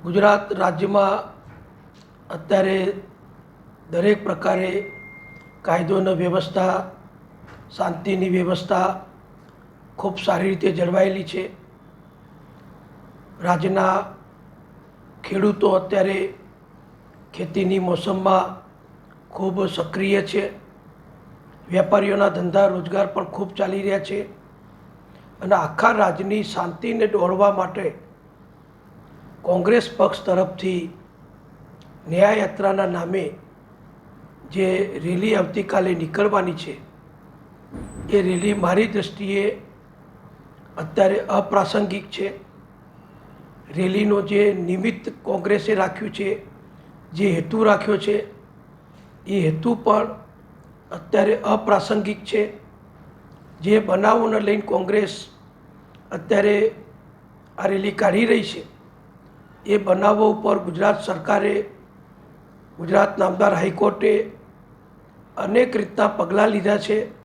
ગુજરાત રાજ્યમાં અત્યારે દરેક પ્રકારે કાયદોની વ્યવસ્થા, શાંતિની વ્યવસ્થા ખૂબ સારી રીતે જળવાયેલી છે. રાજ્યના ખેડૂતો અત્યારે ખેતીની મોસમમાં ખૂબ સક્રિય છે. વેપારીઓના ધંધા રોજગાર પણ ખૂબ ચાલી રહ્યા છે અને આખા રાજ્યની શાંતિને દોહળવા માટે કોંગ્રેસ પક્ષ તરફથી ન્યાયયાત્રાના નામે જે રેલી આવતીકાલે નીકળવાની છે, એ રેલી મારી દૃષ્ટિએ અત્યારે અપ્રાસંગિક છે. રેલીનો જે નિમિત્ત કોંગ્રેસે રાખ્યું છે, જે હેતુ રાખ્યો છે, એ હેતુ પણ અત્યારે અપ્રાસંગિક છે. જે બનાવોને લઈને કોંગ્રેસ અત્યારે આ રેલી કાઢી રહી છે, એ બનાવો ઉપર ગુજરાત સરકારે, ગુજરાત નામદાર હાઈકોર્ટે અનેક રીતના પગલાં લીધા છે.